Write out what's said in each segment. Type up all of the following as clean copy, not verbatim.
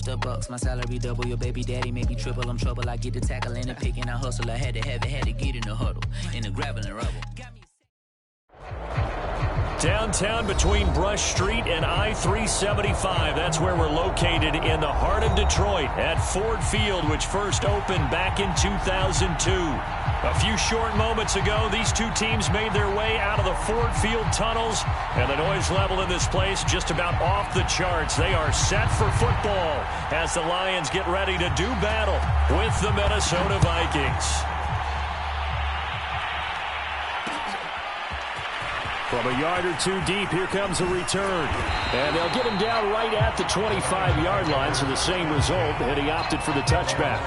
the bucks, my salary double. Your baby daddy made me triple. I'm trouble. I get the tackling and picking. I hustle. I had to have it, had to get in the huddle, in the gravel and rubble. Downtown between Brush Street and I-375. That's where we're located in the heart of Detroit at Ford Field, which first opened back in 2002. A few short moments ago, these two teams made their way out of the Ford Field tunnels, and the noise level in this place just about off the charts. They are set for football as the Lions get ready to do battle with the Minnesota Vikings. From a yard or two deep, here comes a return. And they'll get him down right at the 25-yard line, so the same result, and he opted for the touchback.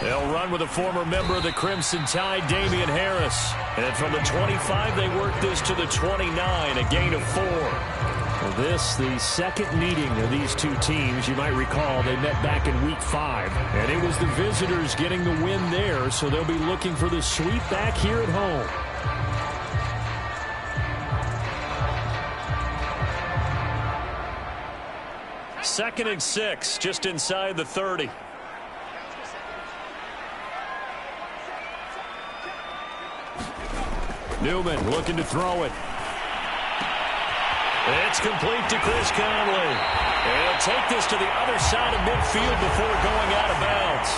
They'll run with a former member of the Crimson Tide, Damian Harris. And from the 25, they work this to the 29, a gain of 4. Well, this, the second meeting of these two teams. You might recall they met back in Week 5. And it was the visitors getting the win there, so they'll be looking for the sweep back here at home. Second and 6, just inside the 30. Newman looking to throw it. It's complete to Chris Conley. And he'll take this to the other side of midfield before going out of bounds.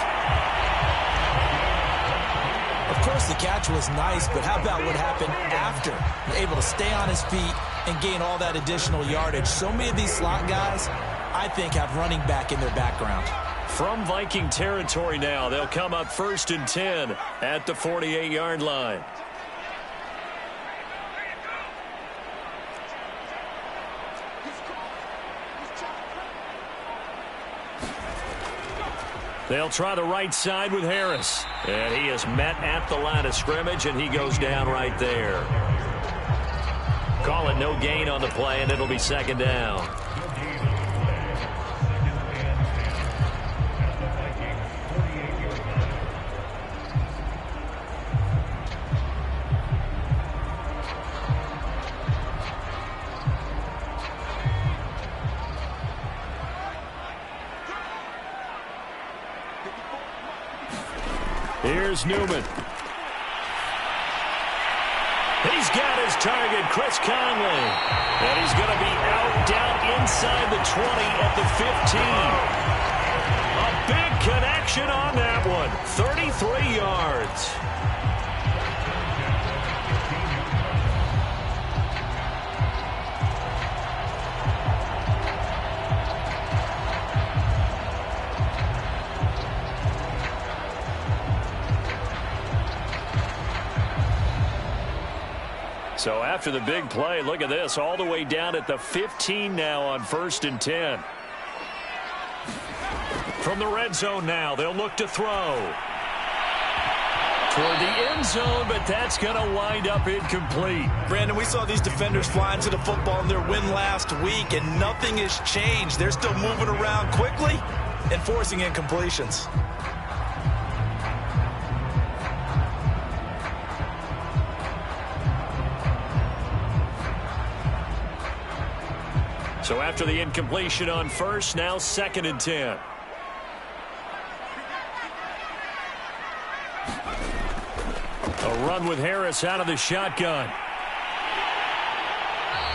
Of course, the catch was nice, but how about what happened after? Able to stay on his feet and gain all that additional yardage. So many of these slot guys, I think, have running back in their background. From Viking territory now, they'll come up 1st and 10 at the 48-yard line. They'll try the right side with Harris. And he is met at the line of scrimmage, and he goes down right there. Call it no gain on the play, and it'll be 2nd down. Here's Newman. He's got his target, Chris Conley. And he's going to be out down inside the 20 at the 15. A big connection on that one. 33 yards. So after the big play, look at this, all the way down at the 15 now on 1st and 10. From the red zone now, they'll look to throw. Toward the end zone, but that's going to wind up incomplete. Brandon, we saw these defenders fly into the football in their win last week, and nothing has changed. They're still moving around quickly and forcing incompletions. So after the incompletion on 1st, now 2nd and 10. A run with Harris out of the shotgun.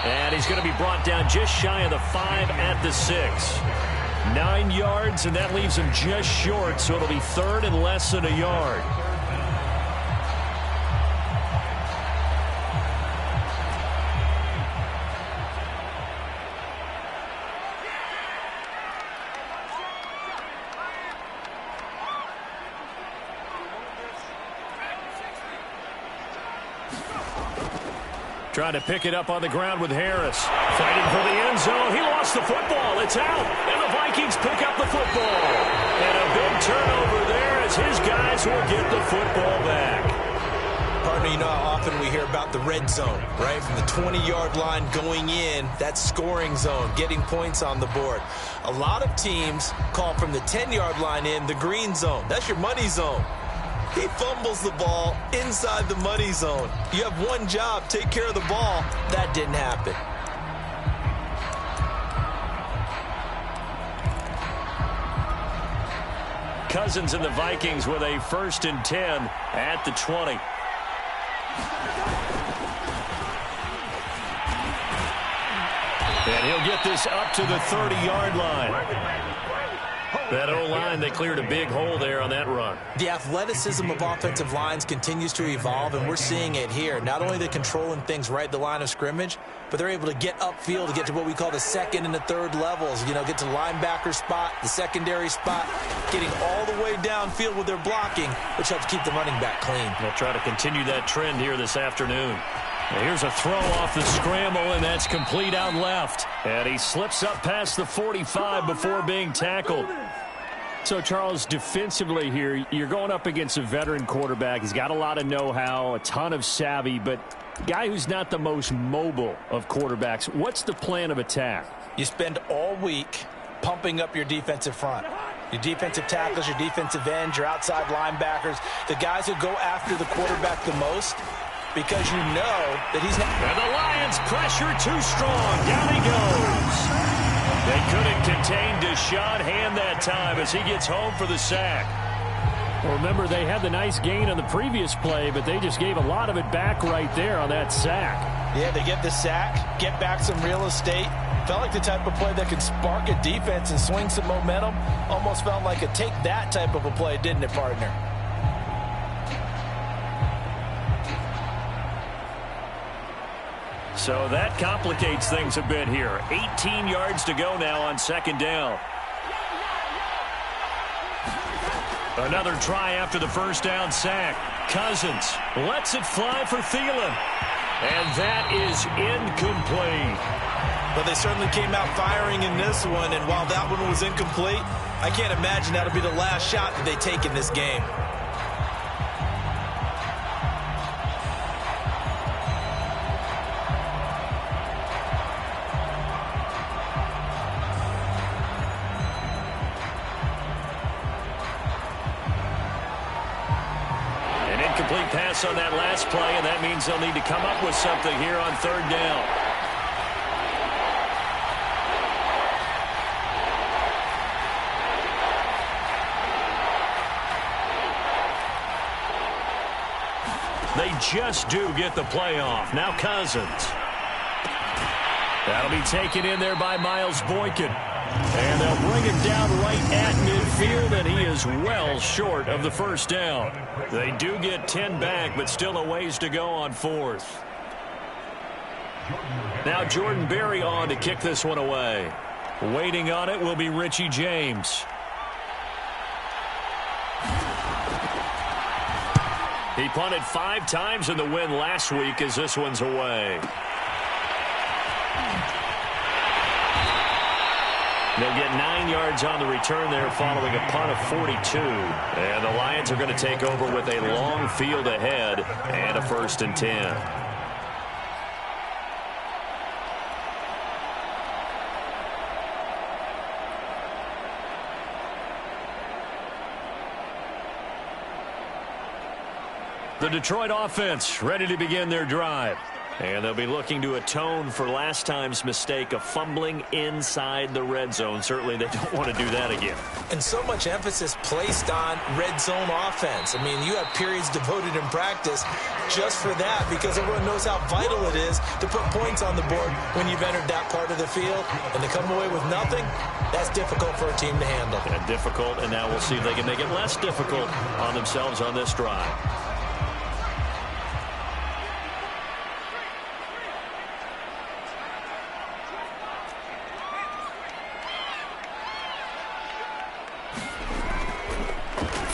And he's going to be brought down just shy of the 5 at the 6. 9 yards, and that leaves him just short, so it'll be 3rd and less than a yard. Trying to pick it up on the ground with Harris. Fighting for the end zone. He lost the football. It's out. And the Vikings pick up the football. And a big turnover there as his guys will get the football back. Partner, you know how often we hear about the red zone, right? From the 20-yard line going in, that scoring zone, getting points on the board. A lot of teams call from the 10-yard line in the green zone. That's your money zone. He fumbles the ball inside the money zone. You have one job, take care of the ball. That didn't happen. Cousins and the Vikings with a 1st and 10 at the 20. And he'll get this up to the 30-yard line. That O-line, they cleared a big hole there on that run. The athleticism of offensive lines continues to evolve, and we're seeing it here. Not only are they controlling things right at the line of scrimmage, but they're able to get upfield to get to what we call the 2nd and the 3rd levels. You know, get to linebacker spot, the secondary spot, getting all the way downfield with their blocking, which helps keep the running back clean. They'll try to continue that trend here this afternoon. And here's a throw off the scramble, and that's complete out left. And he slips up past the 45 before being tackled. So, Charles, defensively here, you're going up against a veteran quarterback. He's got a lot of know-how, a ton of savvy, but a guy who's not the most mobile of quarterbacks. What's the plan of attack? You spend all week pumping up your defensive front. Your defensive tackles, your defensive ends, your outside linebackers, the guys who go after the quarterback the most, because you know that he's not. And the Lions pressure too strong. Down he goes. They couldn't contain Deshaun Hand that time as he gets home for the sack. Well, remember, they had the nice gain on the previous play, but they just gave a lot of it back right there on that sack. Yeah, they get the sack, get back some real estate. Felt like the type of play that could spark a defense and swing some momentum. Almost felt like a take that type of a play, didn't it, partner? So that complicates things a bit here. 18 yards to go now on 2nd down. Another try after the 1st down sack. Cousins lets it fly for Thielen. And that is incomplete. Well, they certainly came out firing in this one, and while that one was incomplete, I can't imagine that'll be the last shot that they take in this game. Complete pass on that last play, and that means they'll need to come up with something here on 3rd down. They just do get the play off. Now Cousins. That'll be taken in there by Miles Boykin. And they'll bring him down right at midfield, and he is well short of the 1st down. They do get 10 back, but still a ways to go on 4th. Now Jordan Berry on to kick this one away. Waiting on it will be Richie James. He punted 5 times in the win last week as this one's away. They'll get 9 yards on the return there following a punt of 42. And the Lions are going to take over with a long field ahead and a 1st and 10. The Detroit offense ready to begin their drive. And they'll be looking to atone for last time's mistake of fumbling inside the red zone. Certainly they don't want to do that again. And so much emphasis placed on red zone offense. I mean, you have periods devoted in practice just for that because everyone knows how vital it is to put points on the board when you've entered that part of the field. And to come away with nothing, that's difficult for a team to handle. And difficult, and now we'll see if they can make it less difficult on themselves on this drive.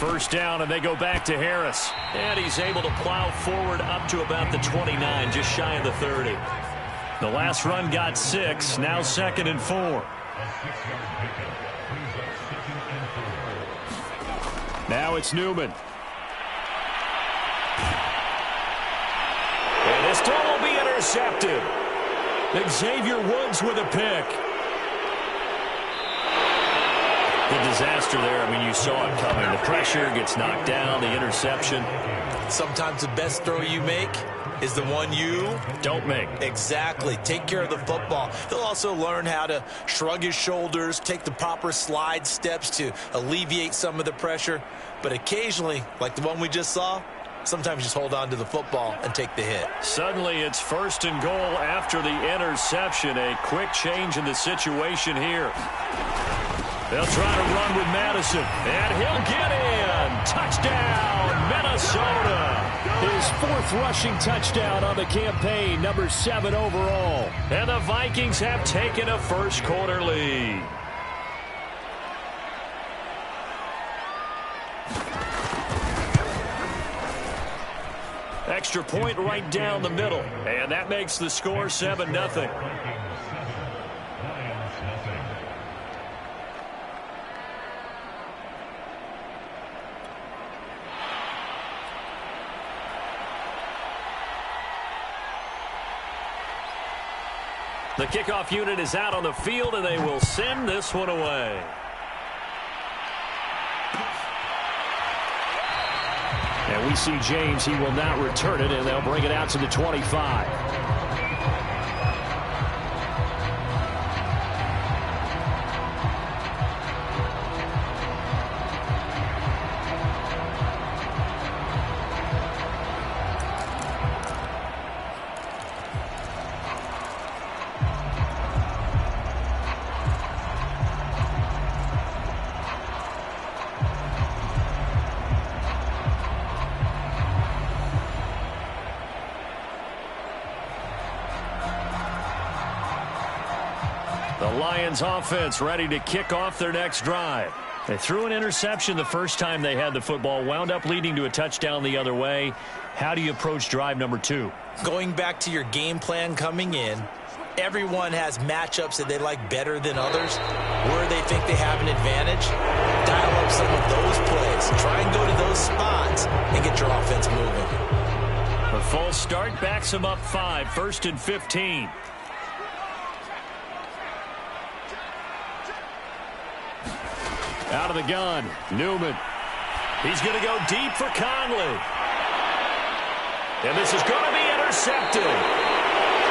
first down, and they go back to Harris. And he's able to plow forward up to about the 29, just shy of the 30. The last run got 6, now 2nd and 4. Now it's Newman. And this throw will be intercepted. Xavier Woods with a pick. The disaster there, I mean, you saw it coming. The pressure gets knocked down, the interception. Sometimes the best throw you make is the one you don't make. Exactly. Take care of the football. He'll also learn how to shrug his shoulders, take the proper slide steps to alleviate some of the pressure. But occasionally, like the one we just saw, sometimes just hold on to the football and take the hit. Suddenly it's 1st and goal after the interception. A quick change in the situation here. They'll try to run with Madison, and he'll get in. Touchdown, Minnesota. His 4th rushing touchdown on the campaign, number 7 overall. And the Vikings have taken a first-quarter lead. Extra point right down the middle, and that makes the score 7-0. The kickoff unit is out on the field, and they will send this one away. And we see James. He will not return it, and they'll bring it out to the 25. Lions offense ready to kick off their next drive. They threw an interception the first time they had the football, wound up leading to a touchdown the other way. How do you approach drive number 2? Going back to your game plan coming in, everyone has matchups that they like better than others. Where they think they have an advantage, dial up some of those plays. Try and go to those spots and get your offense moving. A false start backs them up 5, 1st and 15. Out of the gun, Newman. He's going to go deep for Conley. And this is going to be intercepted.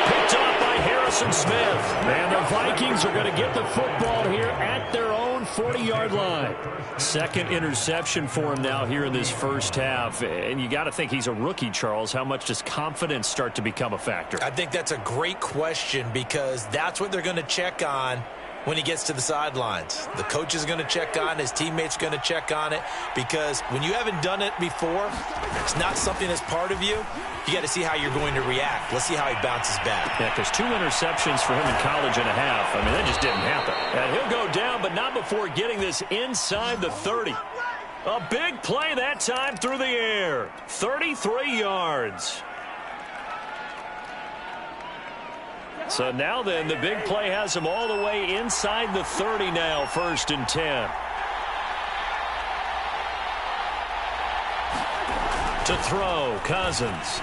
Picked off by Harrison Smith. And the Vikings are going to get the football here at their own 40-yard line. 2nd interception for him now here in this first half. And you got to think he's a rookie, Charles. How much does confidence start to become a factor? I think that's a great question because that's what they're going to check on when he gets to the sidelines. The coach is going to check on it. His teammates are going to check on it because when you haven't done it before, it's not something that's part of you. You got to see how you're going to react. Let's see how he bounces back. Yeah, because 2 interceptions for him in college and a half. I mean, that just didn't happen. And he'll go down, but not before getting this inside the 30. A big play that time through the air. 33 yards. So now then, the big play has him all the way inside the 30 now, 1st and 10. To throw, Cousins.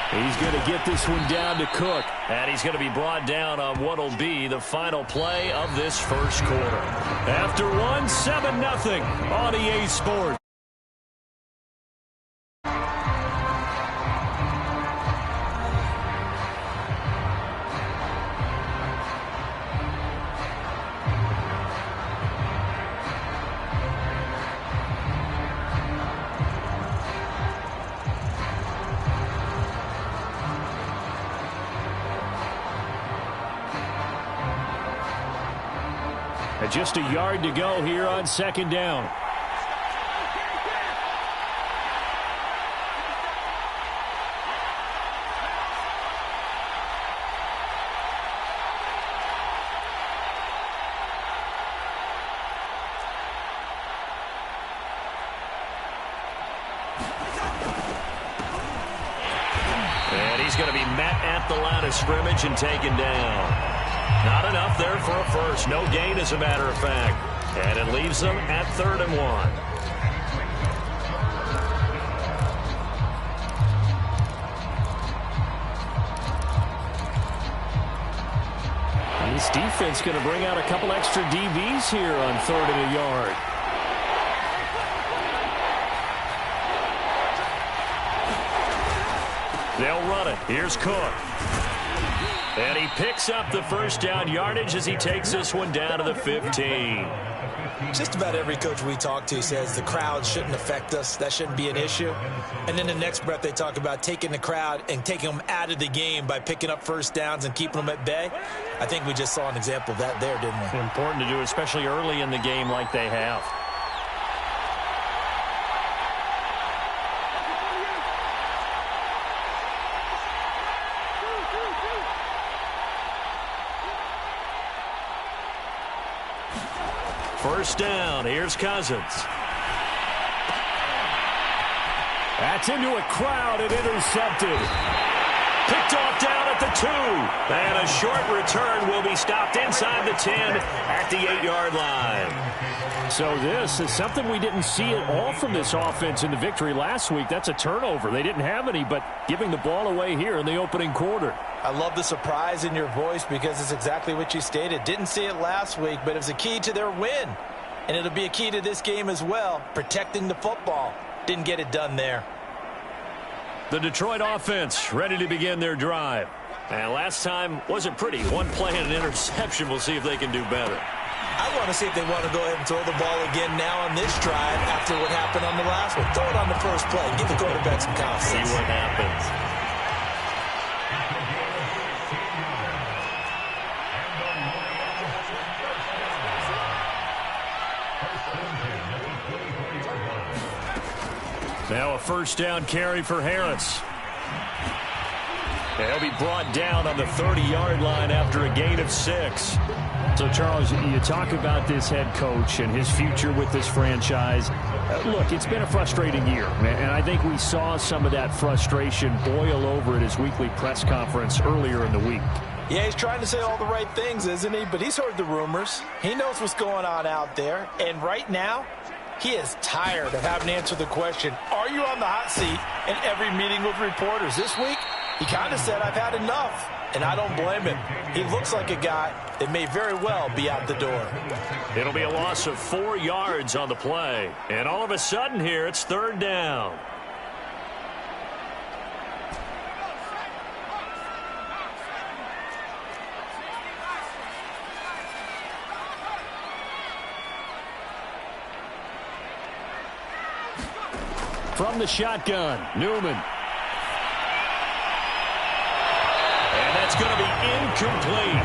He's going to get this one down to Cook. And he's going to be brought down on what will be the final play of this first quarter. After one, 7-0 on EA Sports. Just a yard to go here on 2nd down. going to be met at the line of scrimmage and taken down. Not enough there for a first. No gain, as a matter of fact. And it leaves them at 3rd and 1. This defense going to bring out a couple extra DBs here on 3rd and a yard. They'll run it. Here's Cook. And he picks up the first down yardage as he takes this one down to the 15. Just about every coach we talk to says the crowd shouldn't affect us. That shouldn't be an issue. And then the next breath they talk about taking the crowd and taking them out of the game by picking up first downs and keeping them at bay. I think we just saw an example of that there, didn't we? Important to do, especially early in the game like they have. First down. Here's Cousins. That's into a crowd and intercepted. Picked off down at the 2. And a short return will be stopped inside the 10 at the 8-yard line. So this is something we didn't see at all from this offense in the victory last week. That's a turnover. They didn't have any, but giving the ball away here in the opening quarter. I love the surprise in your voice because it's exactly what you stated. Didn't see it last week, but it was a key to their win. And it'll be a key to this game as well, protecting the football. Didn't get it done there. The Detroit offense ready to begin their drive. And last time wasn't pretty. One play and an interception. We'll see if they can do better. I want to see if they want to go ahead and throw the ball again now on this drive after what happened on the last one. Throw it on the first play. Give the quarterback some confidence. See what happens. Now a first down carry for Harris. He'll be brought down on the 30-yard line after a gain of 6. So, Charles, you talk about this head coach and his future with this franchise. Look, it's been a frustrating year, and I think we saw some of that frustration boil over at his weekly press conference earlier in the week. Yeah, he's trying to say all the right things, isn't he? But he's heard the rumors. He knows what's going on out there. And right now, he is tired of having to answer the question, are you on the hot seat in every meeting with reporters? This week, he kind of said, I've had enough. And I don't blame him. He looks like a guy that may very well be out the door. It'll be a loss of 4 yards on the play. And all of a sudden here, it's 3rd down. From the shotgun, Newman. And that's going to be incomplete.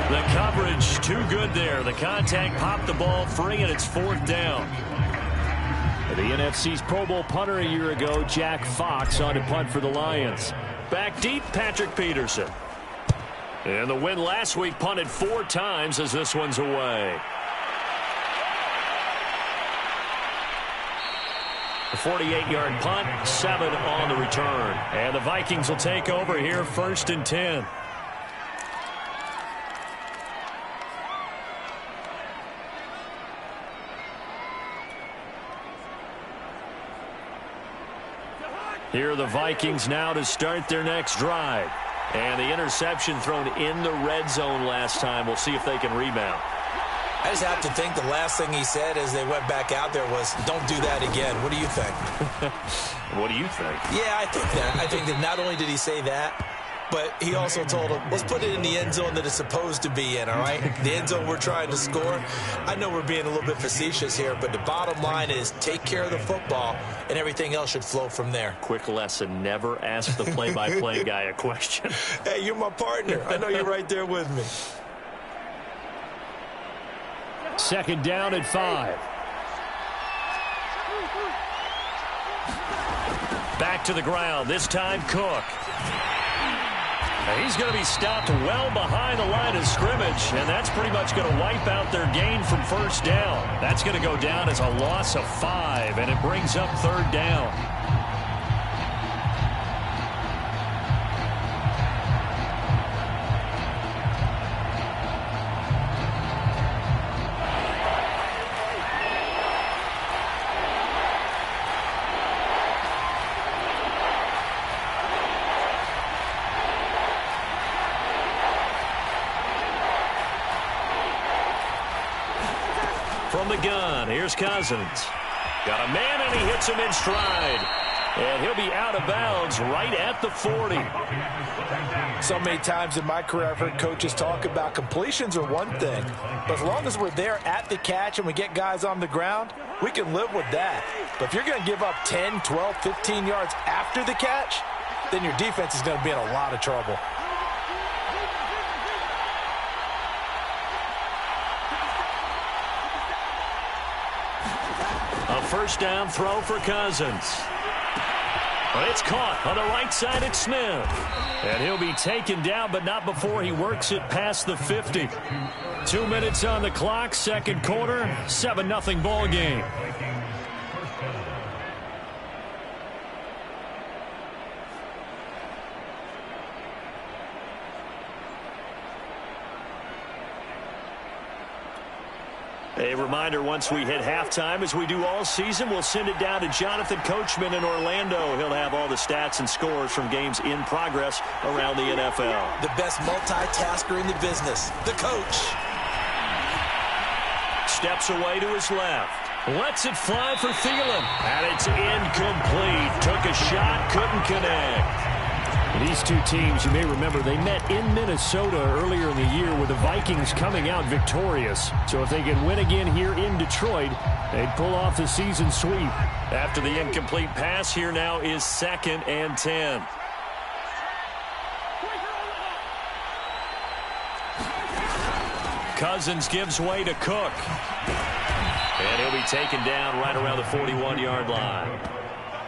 The coverage too good there. The contact popped the ball free, and it's 4th down. The NFC's Pro Bowl punter a year ago, Jack Fox, on to punt for the Lions. Back deep, Patrick Peterson. And the win last week punted 4 times as this one's away. A 48-yard punt, 7 on the return. And the Vikings will take over here, 1st and 10. Here are the Vikings now to start their next drive. And the interception thrown in the red zone last time. We'll see if they can rebound. I just have to think the last thing he said as they went back out there was, don't do that again. What do you think? What do you think? Yeah, I think that. I think that not only did he say that, but he also told him, let's put it in the end zone that it's supposed to be in, all right? The end zone we're trying to score. I know we're being a little bit facetious here, but the bottom line is take care of the football, and everything else should flow from there. Quick lesson, never ask the play-by-play guy a question. Hey, you're my partner. I know you're right there with me. 2nd down at 5. Back to the ground, this time Cook. And he's going to be stopped well behind the line of scrimmage, and that's pretty much going to wipe out their gain from 1st down. That's going to go down as a loss of 5, and it brings up 3rd down. From the gun, here's Cousins. Got a man, and he hits him in stride. And he'll be out of bounds right at the 40. So many times in my career, I've heard coaches talk about completions are one thing. But as long as we're there at the catch and we get guys on the ground, we can live with that. But if you're going to give up 10, 12, 15 yards after the catch, then your defense is going to be in a lot of trouble. A first down throw for Cousins. But it's caught on the right side at Smith. And he'll be taken down, but not before he works it past the 50. 2 minutes on the clock, second quarter, 7-0 ball game. A reminder, once we hit halftime, as we do all season, we'll send it down to Jonathan Coachman in Orlando. He'll have all the stats and scores from games in progress around the NFL. The best multitasker in the business, the coach. Steps away to his left. Lets it fly for Thielen. And it's incomplete. Took a shot, couldn't connect. These two teams, you may remember, they met in Minnesota earlier in the year with the Vikings coming out victorious. So if they can win again here in Detroit, they'd pull off the season sweep. After the incomplete pass, here now is 2nd and 10. Cousins gives way to Cook. And he'll be taken down right around the 41-yard line.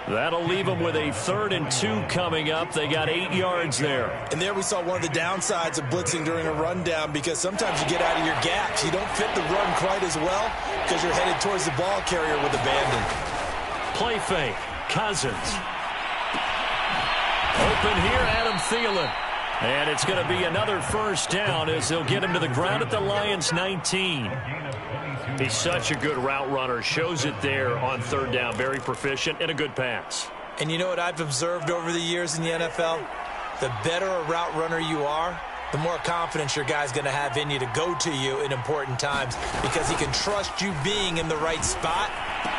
That'll leave them with a 3rd and 2 coming up. They got 8 yards there. And there we saw one of the downsides of blitzing during a rundown, because sometimes you get out of your gaps. You don't fit the run quite as well because you're headed towards the ball carrier with abandon. Play fake. Cousins. Open here, Adam Thielen. And it's going to be another first down as they'll get him to the ground at the Lions' 19. He's such a good route runner. Shows it there on 3rd down. Very proficient and a good pass. And you know what I've observed over the years in the NFL? The better a route runner you are, the more confidence your guy's going to have in you to go to you in important times, because he can trust you being in the right spot,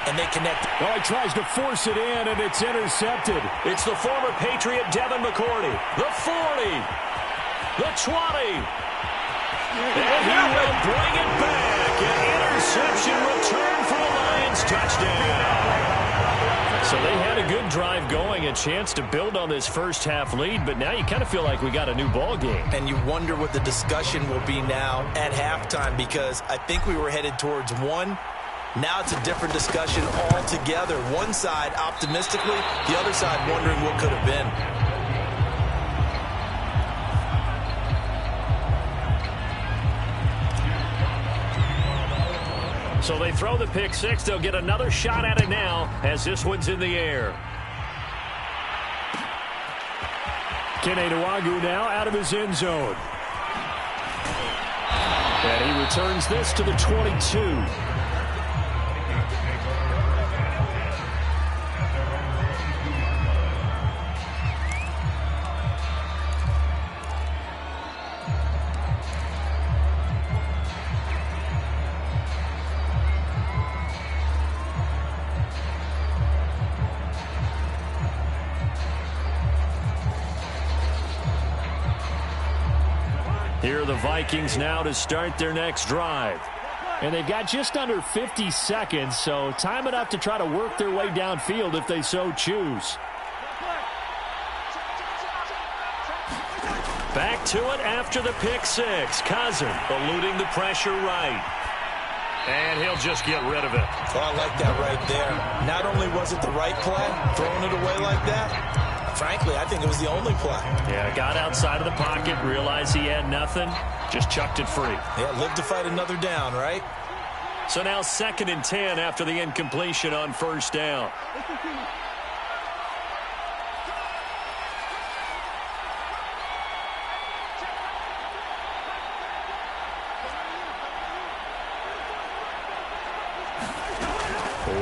and they connect. Oh, he tries to force it in, and it's intercepted. It's the former Patriot Devin McCourty. The 40. The 20. And he will bring it back. An interception return for the Lions. Touchdown. So they had a good drive going, a chance to build on this first half lead, but now you kind of feel like we got a new ball game. And you wonder what the discussion will be now at halftime, because I think we were headed towards one. Now it's a different discussion altogether. One side optimistically, the other side wondering what could have been. So they throw the pick six. They'll get another shot at it now as this one's in the air. Kene Nwangwu now out of his end zone. And he returns this to the 22. Here are the Vikings now to start their next drive. And they've got just under 50 seconds, so time enough to try to work their way downfield if they so choose. Back to it after the pick six. Cousins eluding the pressure right. And he'll just get rid of it. Oh, I like that right there. Not only was it the right play, throwing it away like that, frankly, I think it was the only play. Yeah, got outside of the pocket, realized he had nothing, just chucked it free. Yeah, live to fight another down, right? So now 2nd and 10 after the incompletion on first down.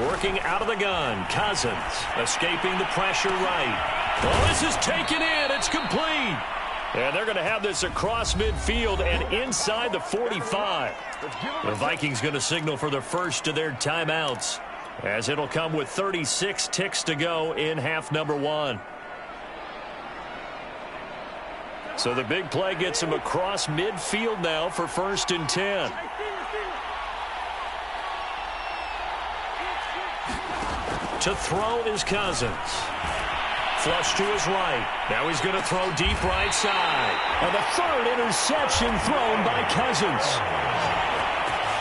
Working out of the gun, Cousins escaping the pressure right. Well, this is taken in. It's complete. And they're going to have this across midfield and inside the 45. The Vikings going to signal for the first of their timeouts, as it'll come with 36 ticks to go in half number 1. So the big play gets him across midfield now for 1st and 10. To throw is Cousins. Flush to his right. Now he's going to throw deep right side. And the 3rd interception thrown by Cousins.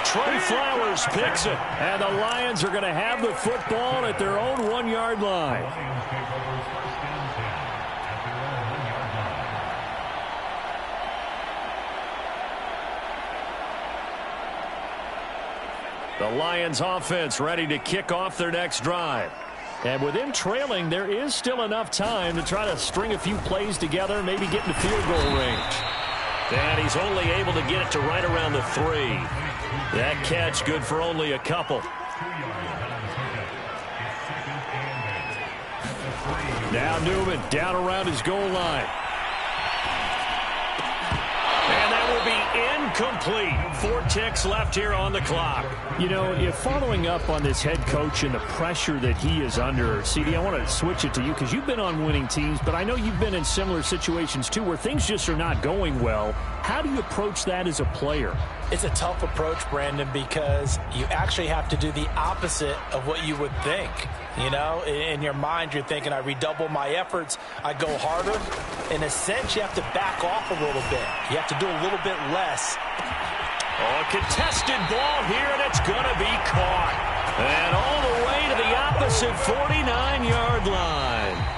Trey Flowers picks it. And the Lions are going to have the football at their own 1-yard line. The Lions offense ready to kick off their next drive. And with them trailing, there is still enough time to try to string a few plays together, maybe get into field goal range. And he's only able to get it to right around the 3. That catch good for only a couple. Now Newman down around his goal line. And that will be incomplete. 4 ticks left here on the clock. You know, if following up on this head coach and the pressure that he is under, CD, I want to switch it to you because you've been on winning teams, but I know you've been in similar situations too where things just are not going well. How do you approach that as a player? It's a tough approach, Brandon, because you actually have to do the opposite of what you would think. You know, in your mind, you're thinking, I redouble my efforts, I go harder. In a sense, you have to back off a little bit. You have to do a little bit less. Oh, a contested ball here, and it's going to be caught. And all the way to the opposite 49-yard line.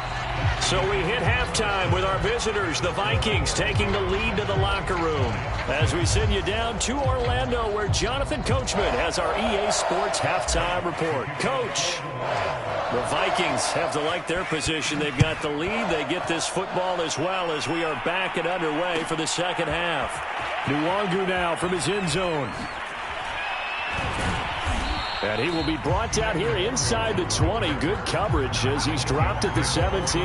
So we hit halftime with our visitors, the Vikings, taking the lead to the locker room. As we send you down to Orlando, where Jonathan Coachman has our EA Sports halftime report. Coach, the Vikings have to like their position. They've got the lead. They get this football as well as we are back and underway for the second half. Nwangu now from his end zone. And he will be brought down here inside the 20. Good coverage as he's dropped at the 17.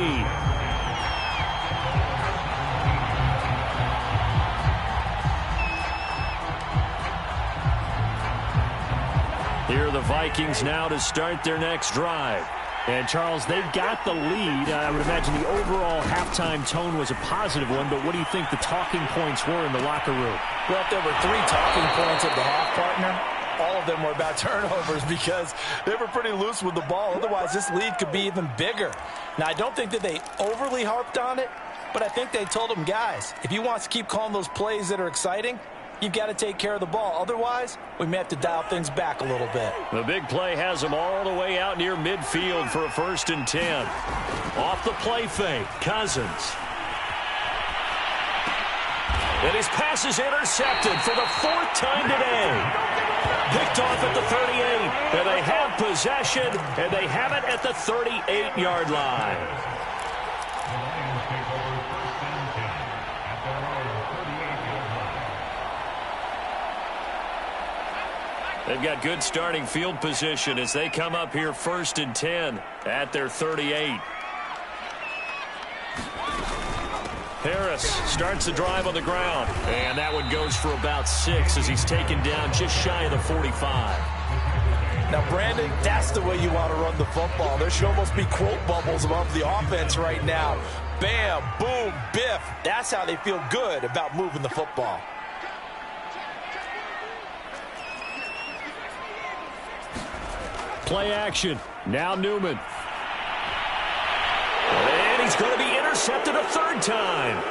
Here are the Vikings now to start their next drive. And, Charles, they've got the lead. I would imagine the overall halftime tone was a positive one, but what do you think the talking points were in the locker room? Well, if there were 3 talking points at the half, partner, all of them were about turnovers because they were pretty loose with the ball. Otherwise, this lead could be even bigger. Now, I don't think that they overly harped on it, but I think they told them, guys, if you want to keep calling those plays that are exciting, you've got to take care of the ball. Otherwise, we may have to dial things back a little bit. The big play has them all the way out near midfield for a 1st and 10. Off the play fake, Cousins. And his pass is intercepted for the 4th time today. Picked off at the 38. And they have possession, and they have it at the 38-yard line. They've got good starting field position as they come up here 1st and 10 at their 38. Harris starts the drive on the ground, and that one goes for about 6 as he's taken down just shy of the 45. Now, Brandon, that's the way you want to run the football. There should almost be quote bubbles above the offense right now. Bam, boom, biff. That's how they feel good about moving the football. Play action. Now Newman. And he's going to be intercepted a 3rd time.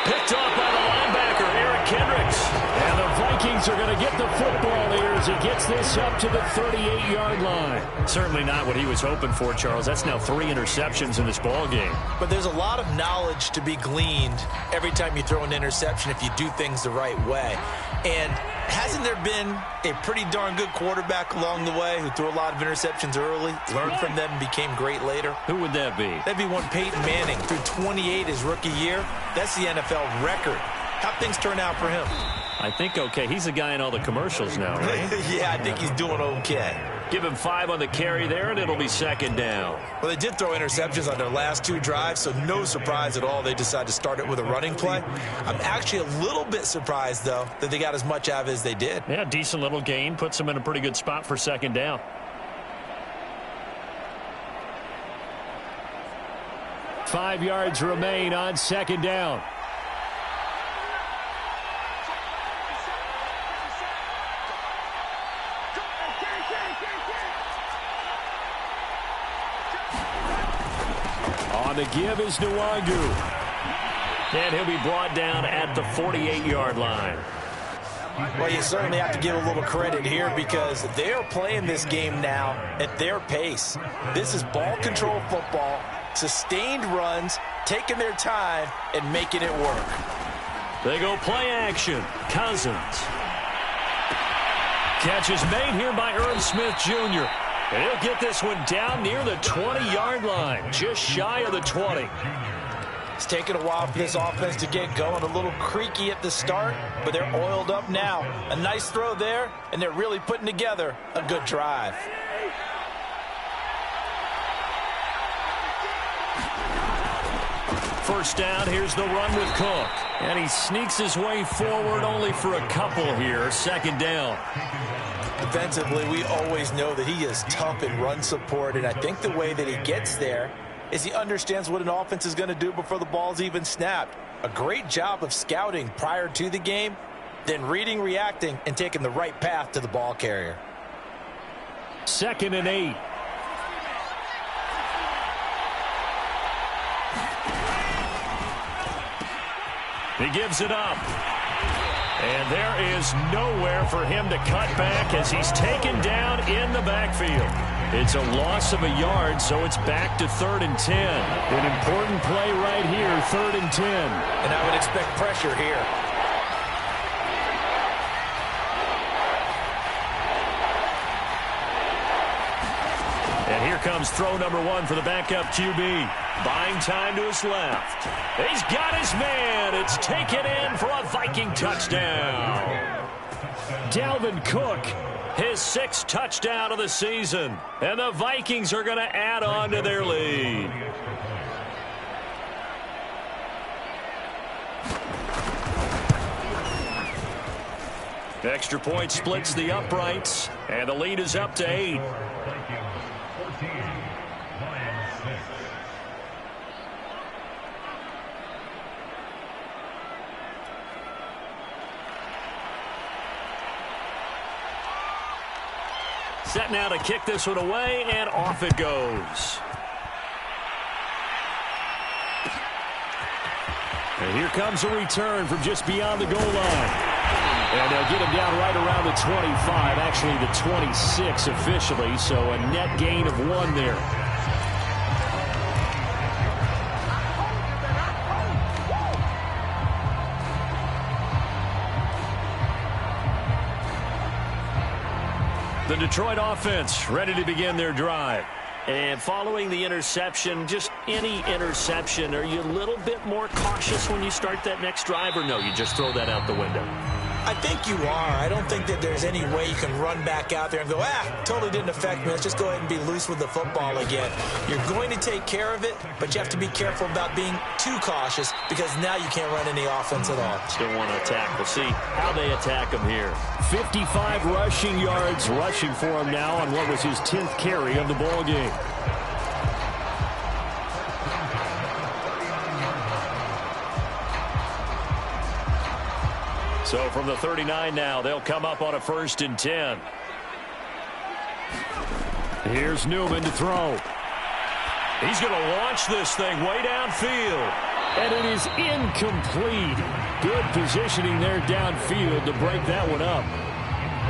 Picked off by the linebacker, Eric Kendricks. And the Vikings are going to get the football here as he gets this up to the 38-yard line. Certainly not what he was hoping for, Charles. That's now 3 interceptions in this ball game. But there's a lot of knowledge to be gleaned every time you throw an interception if you do things the right way. And hasn't there been a pretty darn good quarterback along the way who threw a lot of interceptions early, learned from them, and became great later? Who would that be? That'd be one Peyton Manning, threw 28 his rookie year. That's the NFL record. How'd things turn out for him? I think okay. He's the guy in all the commercials now, right? Yeah, I think he's doing okay. Give him 5 on the carry there, and it'll be second down. Well, they did throw interceptions on their last 2 drives, so no surprise at all they decided to start it with a running play. I'm actually a little bit surprised, though, that they got as much out of it as they did. Yeah, decent little gain. Puts them in a pretty good spot for second down. Five yards remain on second down. On the give is Nwangu. And he'll be brought down at the 48-yard line. Well, you certainly have to give a little credit here because they're playing this game now at their pace. This is ball control football, sustained runs, taking their time, and making it work. They go play action. Cousins. Catch is made here by Irv Smith Jr. And he'll get this one down near the 20-yard line, just shy of the 20. It's taken a while for this offense to get going. A little creaky at the start, but they're oiled up now. A nice throw there, and they're really putting together a good drive. First down, here's the run with Cook. And he sneaks his way forward only for a couple here. Second down. Defensively, we always know that he is tough in run support, and I think the way that he gets there is he understands what an offense is going to do before the ball's even snapped. A great job of scouting prior to the game, then reading, reacting, and taking the right path to the ball carrier. 2nd and 8. He gives it up. And there is nowhere for him to cut back as he's taken down in the backfield. It's a loss of a yard, so it's back to 3rd and 10. An important play right here, 3rd and 10. And I would expect pressure here. And here comes throw number 1 for the backup QB. Buying time to his left. He's got his man. It's taken in for a Viking touchdown. Dalvin Cook, his 6th touchdown of the season. And the Vikings are going to add on to their lead. Extra point splits the uprights. And the lead is up to 8. Set now to kick this one away, and off it goes. And here comes a return from just beyond the goal line. And they'll get him down right around the 25, actually the 26 officially, so a net gain of 1 there. The Detroit offense ready to begin their drive. And following the interception, just any interception, are you a little bit more cautious when you start that next drive, or no, you just throw that out the window? I think you are. I don't think that there's any way you can run back out there and go, totally didn't affect me. Let's just go ahead and be loose with the football again. You're going to take care of it, but you have to be careful about being too cautious because now you can't run any offense at all. Still want to attack. We'll see how they attack him here. 55 rushing yards rushing for him now on what was his 10th carry of the ball game. So from the 39 now, they'll come up on a 1st and 10. Here's Newman to throw. He's going to launch this thing way downfield. And it is incomplete. Good positioning there downfield to break that one up.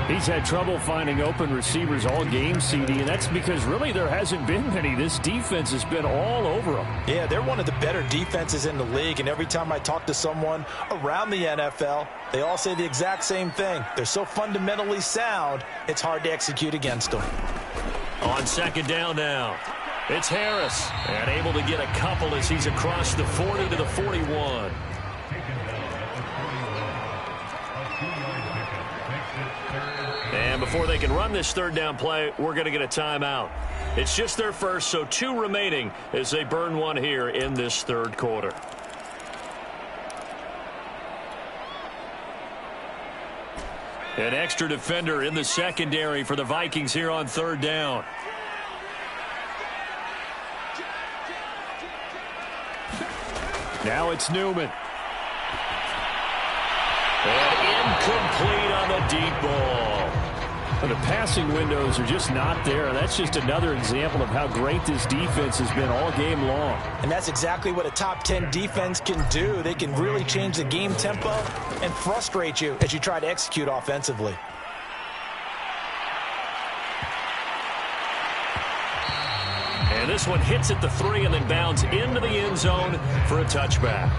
He's had trouble finding open receivers all game, CD, and that's because really there hasn't been many. This defense has been all over them. Yeah, they're one of the better defenses in the league, and every time I talk to someone around the NFL, they all say the exact same thing. They're so fundamentally sound, it's hard to execute against them. On 2nd down now, it's Harris, and able to get a couple as he's across the 40 to the 41. And before they can run this third down play, we're going to get a timeout. It's just their first, so 2 remaining as they burn one here in this third quarter. An extra defender in the secondary for the Vikings here on third down. Now it's Newman. And incomplete on the deep ball. Well, the passing windows are just not there. That's just another example of how great this defense has been all game long. And that's exactly what a top 10 defense can do. They can really change the game tempo and frustrate you as you try to execute offensively. And this one hits at the 3 and then bounds into the end zone for a touchback.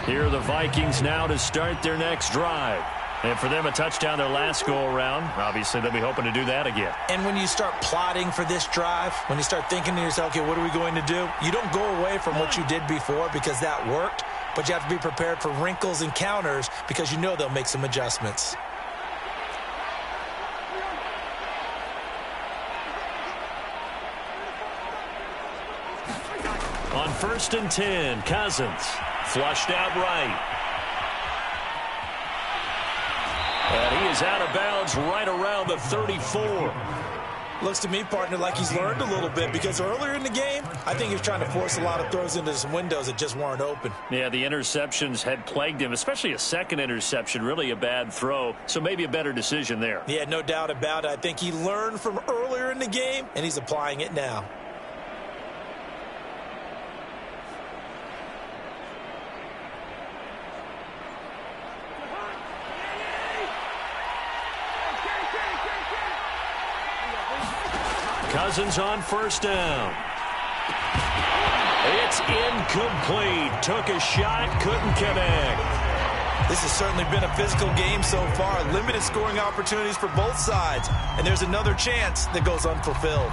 Here are the Vikings now to start their next drive. And for them, a touchdown their last go-around. Obviously, they'll be hoping to do that again. And when you start plotting for this drive, when you start thinking to yourself, okay, what are we going to do? You don't go away from what you did before because that worked, but you have to be prepared for wrinkles and counters because you know they'll make some adjustments. On 1st and 10, Cousins flushed out right. And he is out of bounds right around the 34. Looks to me, partner, like he's learned a little bit because earlier in the game, I think he was trying to force a lot of throws into some windows that just weren't open. Yeah, the interceptions had plagued him, especially a second interception, really a bad throw, so maybe a better decision there. Yeah, no doubt about it. I think he learned from earlier in the game, and he's applying it now. Cousins on 1st down. It's incomplete. Took a shot, couldn't connect. This has certainly been a physical game so far. Limited scoring opportunities for both sides. And there's another chance that goes unfulfilled.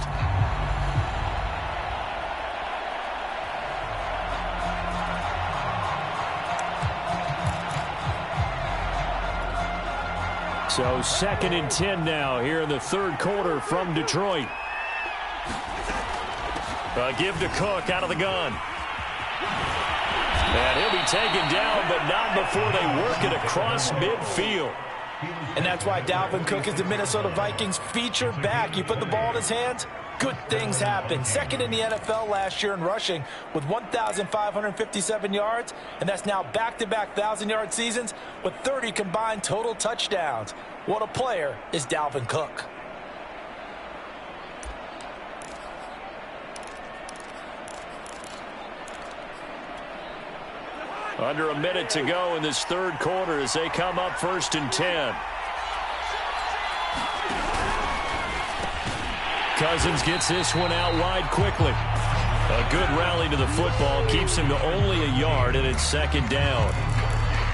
So 2nd and 10 now here in the third quarter from Detroit. Give to Cook out of the gun. And he'll be taken down, but not before they work it across midfield. And that's why Dalvin Cook is the Minnesota Vikings featured back. You put the ball in his hands, good things happen. 2nd in the NFL last year in rushing with 1,557 yards, and that's now back-to-back 1,000-yard seasons with 30 combined total touchdowns. What a player is Dalvin Cook. Under a minute to go in this third quarter as they come up 1st and 10. Cousins gets this one out wide quickly. A good rally to the football keeps him to only a yard, and it's 2nd down.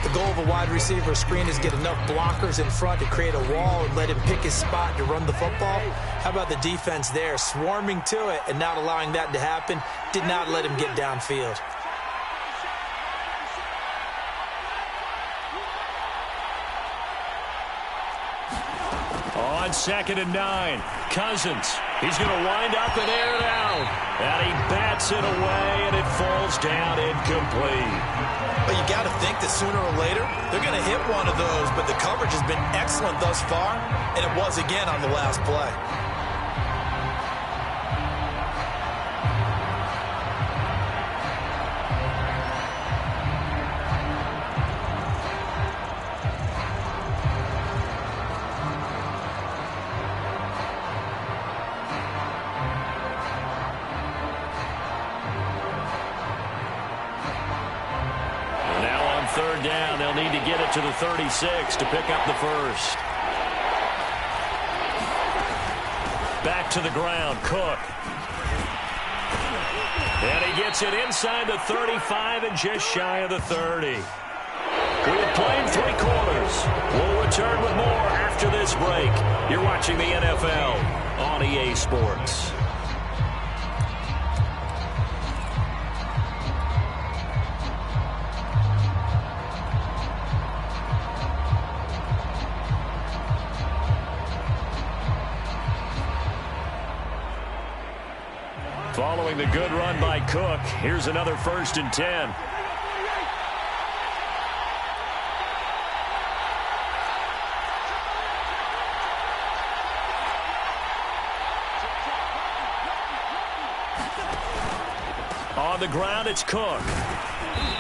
The goal of a wide receiver screen is get enough blockers in front to create a wall and let him pick his spot to run the football. How about the defense there, swarming to it and not allowing that to happen? Did not let him get downfield. On 2nd and 9, Cousins. He's going to wind up and air it out. And he bats it away, and it falls down incomplete. But you got to think that sooner or later, they're going to hit one of those. But the coverage has been excellent thus far, and it was again on the last play. Third down, they'll need to get it to the 36 to pick up the first. Back to the ground, Cook. And he gets it inside the 35 and just shy of the 30. We've played 3 quarters. We'll return with more after this break. You're watching the NFL on EA Sports. Following the good run by Cook, here's another 1st and 10. On the ground, it's Cook.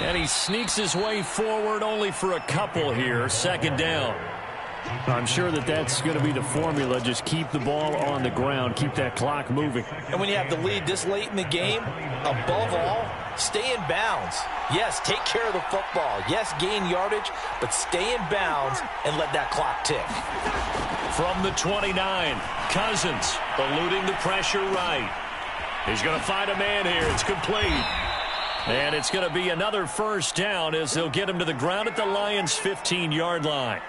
And he sneaks his way forward only for a couple here. 2nd down. I'm sure that's going to be the formula. Just keep the ball on the ground. Keep that clock moving. And when you have the lead this late in the game, above all, stay in bounds. Yes, take care of the football. Yes, gain yardage, but stay in bounds and let that clock tick. From the 29, Cousins eluding the pressure right. He's going to find a man here. It's complete. And it's going to be another 1st down as they'll get him to the ground at the Lions' 15-yard line.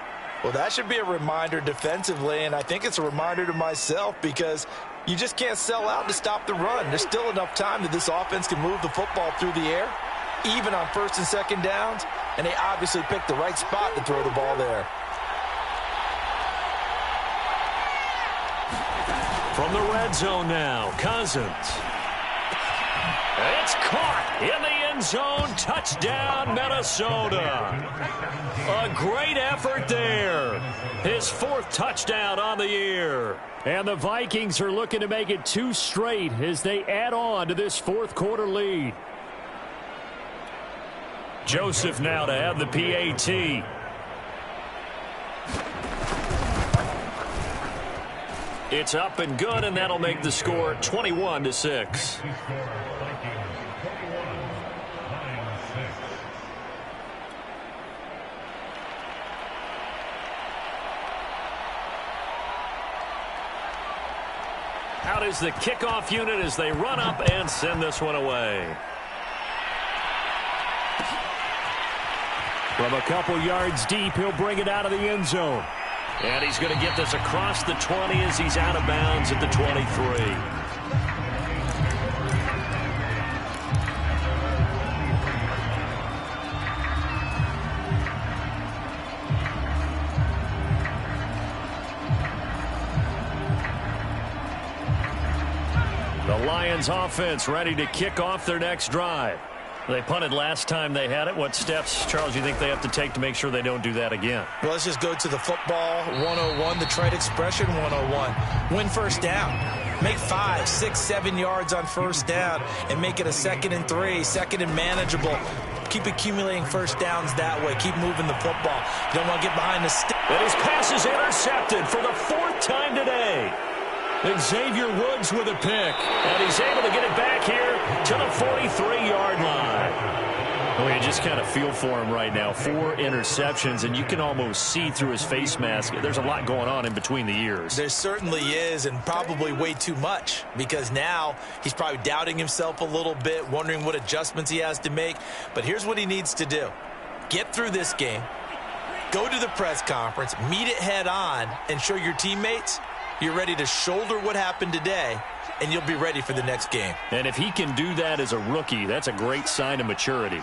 Well, that should be a reminder defensively, and I think it's a reminder to myself because you just can't sell out to stop the run. There's still enough time that this offense can move the football through the air, even on 1st and 2nd downs, and they obviously picked the right spot to throw the ball there. From the red zone now, Cousins. It's caught in the end zone. Touchdown, Minnesota. A great effort there. His 4th touchdown on the year. And the Vikings are looking to make it 2 straight as they add on to this 4th quarter lead. Joseph now to have the PAT. It's up and good, and that'll make the score 21-6. Out is the kickoff unit as they run up and send this one away. From a couple yards deep, he'll bring it out of the end zone. And he's going to get this across the 20 as he's out of bounds at the 23. The Lions offense ready to kick off their next drive. They punted last time they had it. What steps, Charles, you think they have to take to make sure they don't do that again? Well, let's just go to the football 101, the trade expression 101. Win 1st down. Make 5, 6, 7 yards on 1st down and make it a 2nd and 3, 2nd and manageable. Keep accumulating 1st downs that way. Keep moving the football. You don't want to get behind the stick. And his pass is intercepted for the 4th time today. Xavier Woods with a pick, and he's able to get it back here to the 43-yard line. Well, you just kind of feel for him right now. 4 interceptions, and you can almost see through his face mask. There's a lot going on in between the ears. There certainly is, and probably way too much, because now he's probably doubting himself a little bit, wondering what adjustments he has to make. But here's what he needs to do. Get through this game, go to the press conference, meet it head on, and show your teammates you're ready to shoulder what happened today, and you'll be ready for the next game. And if he can do that as a rookie, that's a great sign of maturity.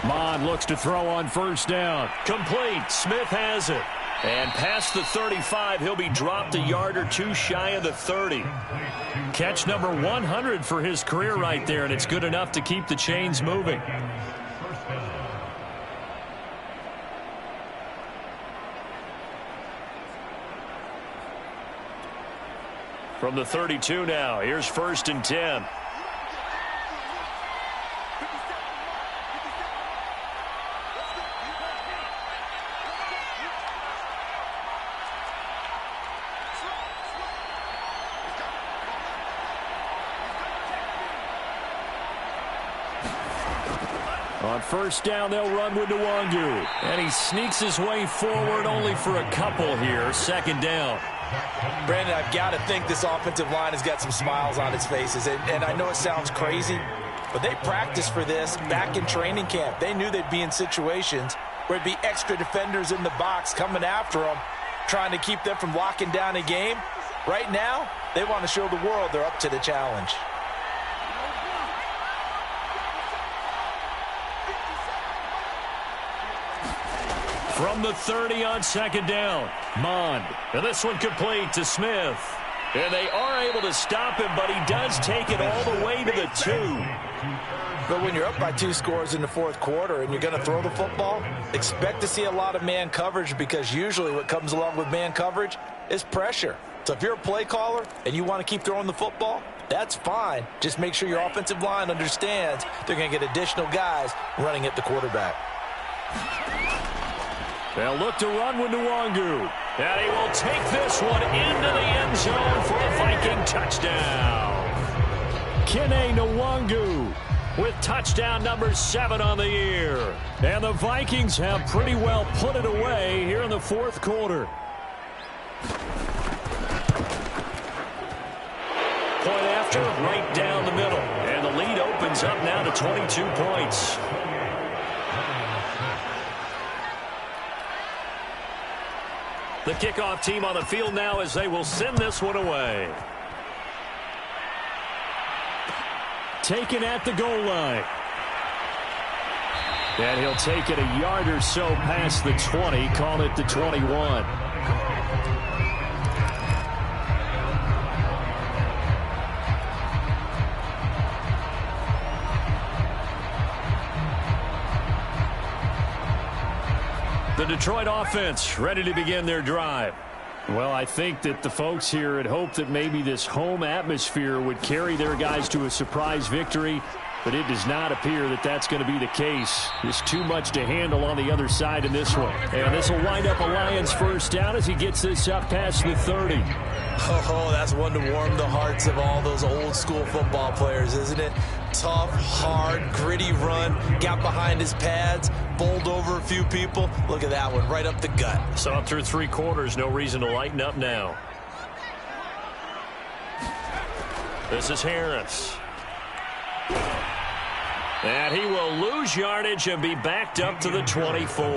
Mond looks to throw on 1st down. Complete. Smith has it. And past the 35, he'll be dropped a yard or 2 shy of the 30. Catch number 100 for his career right there, and it's good enough to keep the chains moving. From the 32 now, here's 1st and 10. On 1st down, they'll run with Nwangu. And he sneaks his way forward only for a couple here. 2nd down. Brandon, I've got to think this offensive line has got some smiles on its faces. And I know it sounds crazy, but they practiced for this back in training camp. They knew they'd be in situations where it'd be extra defenders in the box coming after them, trying to keep them from locking down a game. Right now, they want to show the world they're up to the challenge. From the 30 on 2nd down, Mond. And this one complete to Smith. And they are able to stop him, but he does take it all the way to the 2. But when you're up by 2 scores in the fourth quarter and you're going to throw the football, expect to see a lot of man coverage, because usually what comes along with man coverage is pressure. So if you're a play caller and you want to keep throwing the football, that's fine. Just make sure your offensive line understands they're going to get additional guys running at the quarterback. They'll look to run with Nwangu. And he will take this one into the end zone for a Viking touchdown. Kene Nwangu with touchdown number 7 on the year. And the Vikings have pretty well put it away here in the fourth quarter. Point after, right down the middle. And the lead opens up now to 22 points. The kickoff team on the field now as they will send this one away. Taken at the goal line. And he'll take it a yard or so past the 20, call it the 21. The Detroit offense ready to begin their drive. Well, I think that the folks here had hoped that maybe this home atmosphere would carry their guys to a surprise victory, but it does not appear that that's going to be the case. There's too much to handle on the other side in this one. And this will wind up a Lions first down as he gets this up past the 30. Oh, that's one to warm the hearts of all those old school football players, isn't it? Tough, hard, gritty run, got behind his pads, bowled over a few people. Look at that one, right up the gut. So through 3 quarters, no reason to lighten up now. This is Harris. And he will lose yardage and be backed up to the 24.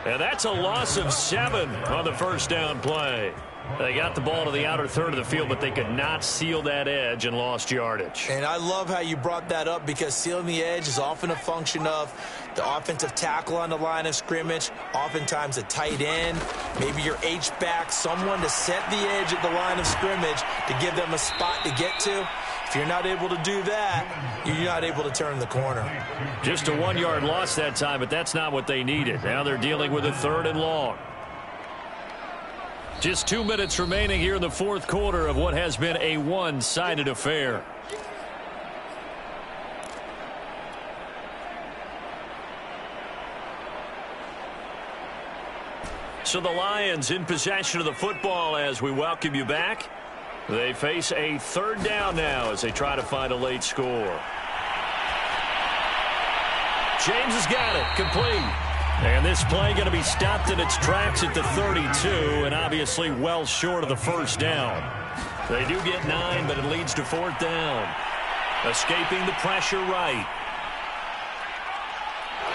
And that's a loss of 7 on the first down play. They got the ball to the outer third of the field, but they could not seal that edge and lost yardage. And I love how you brought that up, because sealing the edge is often a function of the offensive tackle on the line of scrimmage, oftentimes a tight end, maybe your H-back, someone to set the edge at the line of scrimmage to give them a spot to get to. If you're not able to do that, you're not able to turn the corner. Just a 1-yard loss that time, but that's not what they needed. Now they're dealing with a 3rd and long. Just 2 minutes remaining here in the fourth quarter of what has been a one-sided affair. So the Lions in possession of the football as we welcome you back. They face a 3rd down now as they try to find a late score. James has got it, complete. And this play going to be stopped in its tracks at the 32, and obviously well short of the first down. They do get 9, but it leads to 4th down. Escaping the pressure right.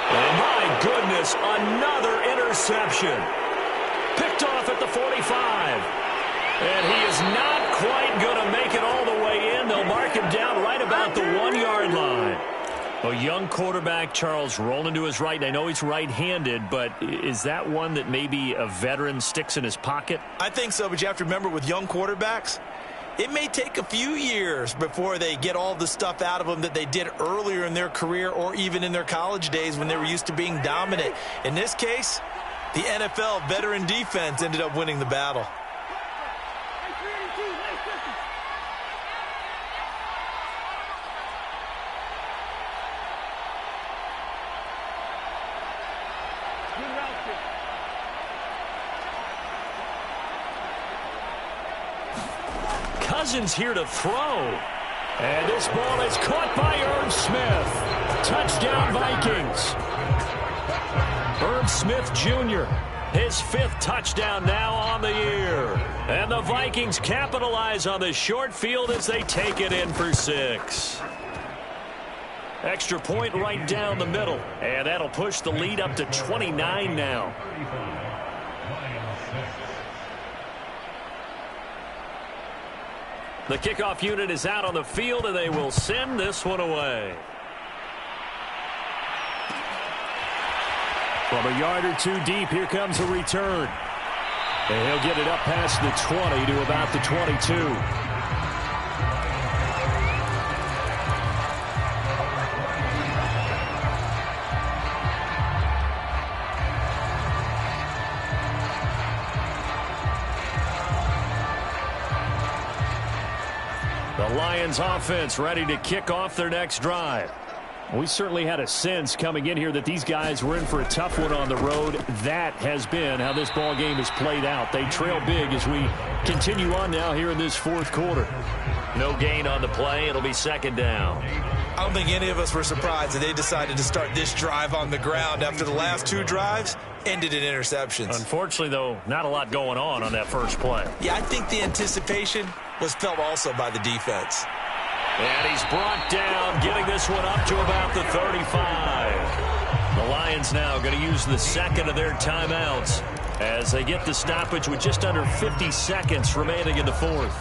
And my goodness, another interception. Picked off at the 45. And he is not quite going to make it all the way in. They'll mark him down right about the 1-yard line. A young quarterback, Charles, rolling to his right. I know he's right-handed, but is that one that maybe a veteran sticks in his pocket? I think so, but you have to remember with young quarterbacks, it may take a few years before they get all the stuff out of them that they did earlier in their career or even in their college days when they were used to being dominant. In this case, the NFL veteran defense ended up winning the battle. Cousins here to throw. And this ball is caught by Irv Smith. Touchdown Vikings. Irv Smith Jr., his 5th touchdown now on the year. And the Vikings capitalize on the short field as they take it in for 6. Extra point right down the middle. And that'll push the lead up to 29 now. The kickoff unit is out on the field, and they will send this one away. From a yard or 2 deep, here comes a return. And he'll get it up past the 20 to about the 22. The Lions offense ready to kick off their next drive. We certainly had a sense coming in here that these guys were in for a tough one on the road. That has been how this ball game has played out. They trail big as we continue on now here in this fourth quarter. No gain on the play. It'll be second down. I don't think any of us were surprised that they decided to start this drive on the ground after the last two drives ended in interceptions. Unfortunately, though, not a lot going on that first play. Yeah, I think the anticipation was felt also by the defense. And he's brought down, getting this one up to about the 35. The Lions now going to use the second of their timeouts as they get the stoppage with just under 50 seconds remaining in the fourth.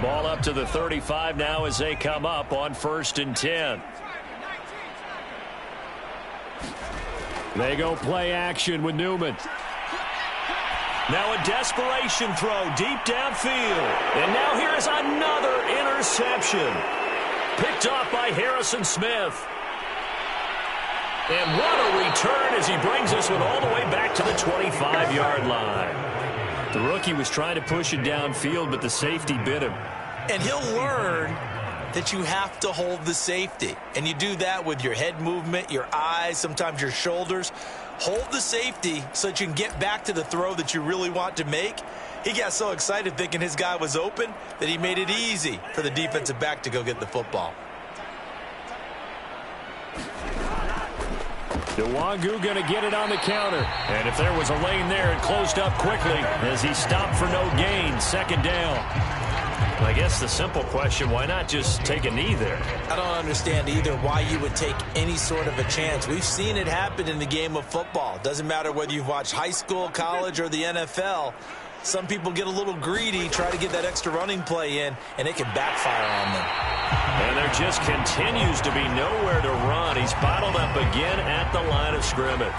Ball up to the 35 now as they come up on 1st and 10. They go play action with Newman. Now a desperation throw deep downfield. And now here is another interception. Picked off by Harrison Smith. And what a return as he brings this one all the way back to the 25-yard line. The rookie was trying to push it downfield, but the safety bit him. And he'll learn that you have to hold the safety. And you do that with your head movement, your eyes, sometimes your shoulders. Hold the safety so that you can get back to the throw that you really want to make. He got so excited thinking his guy was open that he made it easy for the defensive back to go get the football. Nwangu going to get it on the counter. And if there was a lane there, it closed up quickly as he stopped for no gain. Second down. I guess the simple question, why not just take a knee there? I don't understand either why you would take any sort of a chance. We've seen it happen in the game of football. Doesn't matter whether you've watched high school, college, or the NFL. Some people get a little greedy, try to get that extra running play in, and it can backfire on them. And there just continues to be nowhere to run. He's bottled up again at the line of scrimmage.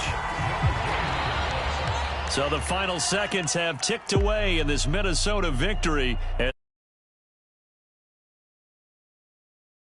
So the final seconds have ticked away in this Minnesota victory.